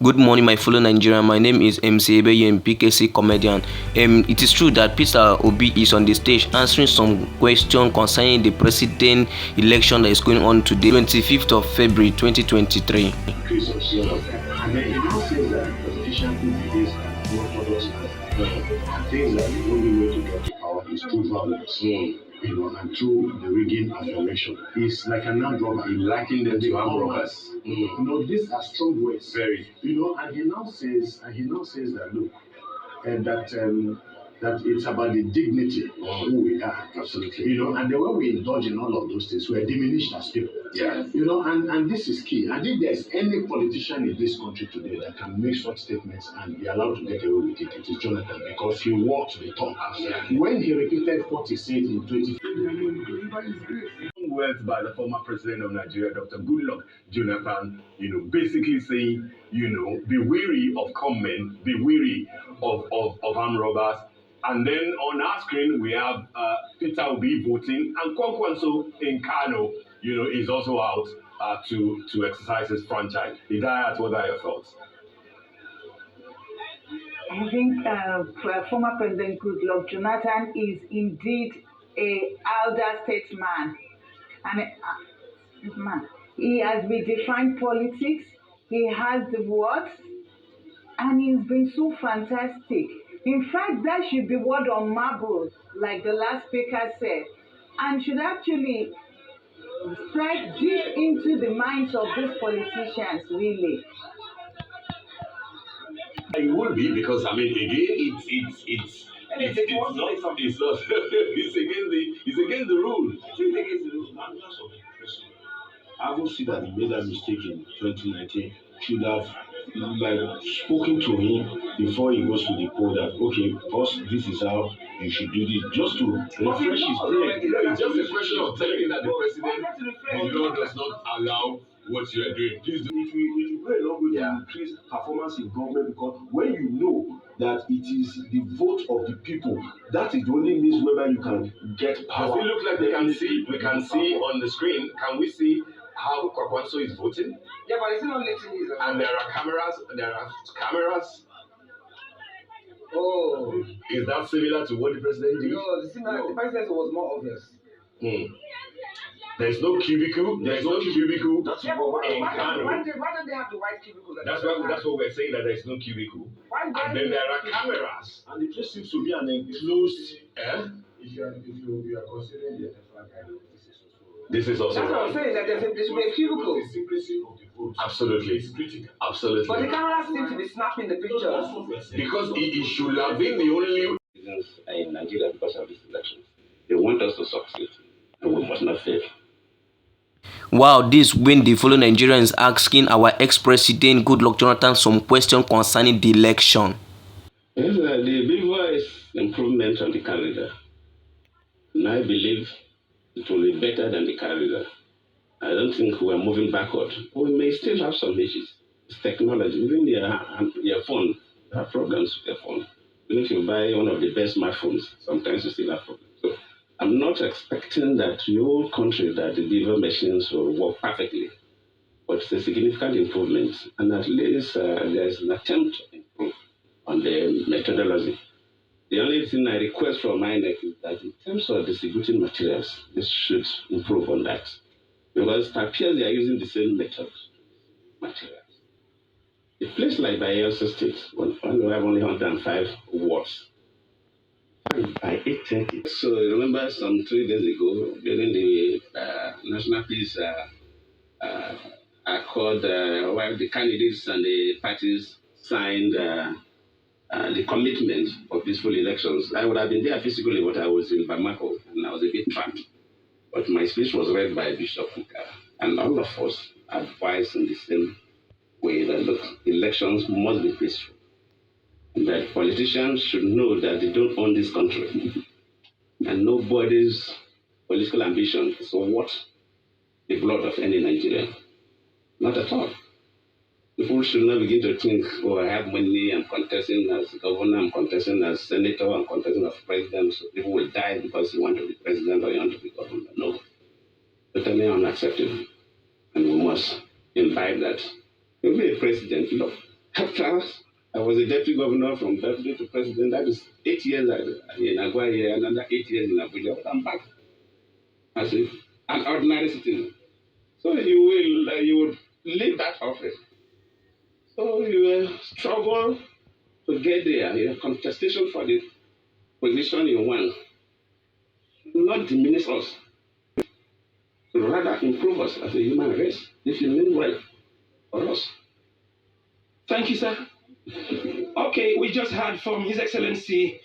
Good morning, my fellow Nigerian. My name is MC Ebeyem, PKC comedian. It is true that Peter Obi is on the stage answering some questions concerning the president election that is going on today, 25th of February 2023. Increase of and then it now says that politicians will be this orthodox and things that the only way to get to power is through violence. And through the rigging affirmation. It's like an armed robber. He likened them to armed robbers. These are strong words. Very. And he now says that look, that it's about the dignity of who we are. Absolutely. And then when we indulge in all of those things, we're diminished as people. Yeah. And this is key. And if there's any politician in this country today that can make such statements and be allowed to get away with it, it is Jonathan, because he walked the talk. Yeah. When he repeated what he said in 2015. Words by the former president of Nigeria, Dr. Goodluck Jonathan, basically saying, be wary of conmen, be wary of armed robbers. And then on our screen, we have Peter Obi voting, and Kwankwanso in Kano, is also out to exercise his franchise. Hidayat, what are your thoughts? I think former President Goodluck Jonathan is indeed a elder statesman. And man, he has redefined politics. He has the words, and he's been so fantastic. In fact, that should be word on marble, like the last speaker said, and should actually strike deep into the minds of these politicians, really. It will be, because again, it's against the rules. It's against the rules. I'm just of the impression. I haven't seen that he made that mistake in 2019. Should have spoken to him before he goes to the poll that, okay, boss, this is how you should do this, just to refresh his brain. It's just a question of telling that the president, the law does not allow what you are doing. Please do. It will go a long way to increase performance in government, because when you know that it is the vote of the people, that is the only means whether you can get power. Does it look like we can see on the screen? Can we see how Kwakwanso is voting? Yeah, but it's not letting you. And there are cameras. Oh. Is that similar to what the president did? No, the president was more obvious. There's no cubicle. There's no cubicle. Why don't they have the white cubicle? That's what we're saying, that there's no cubicle. And then there are cameras. And the place seems to be an enclosed. If you are considering the this is also. That's what I'm saying. That there should be a cubicle. The secrecy of the vote. Absolutely. It's critical. Absolutely. But the cameras seem to be snapping the pictures. Because it should have been the only. In Nigeria, because of this election, they want us to succeed, and we must not fail. Wow, this when the fellow Nigerians asking our ex-president Goodluck Jonathan some question concerning the election. Yes, the big voice improvement on the calendar. And I believe it will be better than the calendar. I don't think we are moving backward. We may still have some issues. It's technology. Even your phone, you have problems with your phone. Even if you buy one of the best smartphones, sometimes you still have problems. So I'm not expecting that the whole country, that the deliver machines will work perfectly. But it's a significant improvement. And at least there's an attempt to improve on the methodology. The only thing I request from INEC is that in terms of distributing materials, this should improve on that. Because it appears they are using the same method, materials. A place like Bayelsa State, when we have only 105 wards, by 8:30. So remember some 3 days ago, during the National Peace Accord, where the candidates and the parties signed the commitment for peaceful elections. I would have been there physically, but I was in Bamako, and I was a bit trapped. But my speech was read by Bishop Nkara, and all of us advised in the same way that, look, elections must be peaceful. And that politicians should know that they don't own this country. And nobody's political ambition is worth the blood of any Nigerian. Not at all. People should not begin to think, oh, I have money, I'm contesting as governor, I'm contesting as senator, I'm contesting as president. So people will die because you want to be president or you want to be governor. No. Totally unacceptable. And we must imbibe that. You'll be a president, look, After I was a deputy governor from deputy to president, that is 8 years in Aguaye, another 8 years in Abuja. But I'm back as an ordinary citizen. So you will leave that office. So you will struggle to get there. Your contestation for the position you want not diminish us, rather improve us as a human race if you mean well for us. Thank you, sir. Okay, we just heard from His Excellency,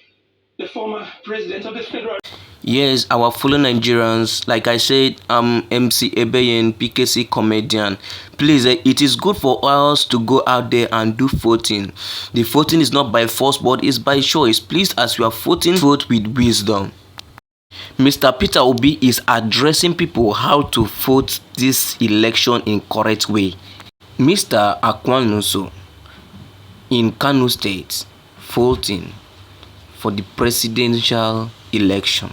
the former president of the Federal. Yes, our fellow Nigerians, like I said, I'm MC Ebeyen, PKC comedian. Please, it is good for us to go out there and do voting. The voting is not by force, but it's by choice. Please, as you are voting, vote with wisdom. Mr. Peter Obi is addressing people how to vote this election in correct way. Mr. Akwanuso in Kano State voting for the presidential election,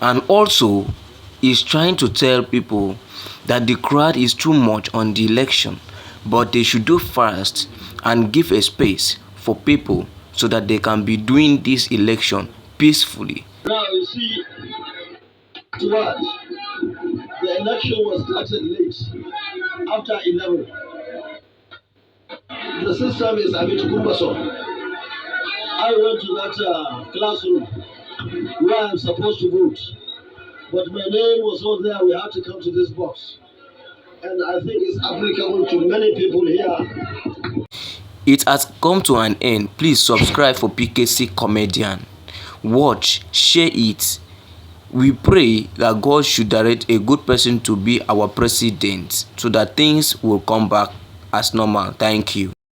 and also is trying to tell people that the crowd is too much on the election, but they should do fast and give a space for people so that they can be doing this election peacefully. Now you see, to us, the election was started late, after 11. The system is a bit cumbersome. I went to that classroom where I'm supposed to vote, but my name was not there. We had to come to this box, and I think it's applicable to many people here. It has come to an end. Please subscribe for PKC Comedian. Watch, share it. We pray that God should direct a good person to be our president so that things will come back as normal. Thank you.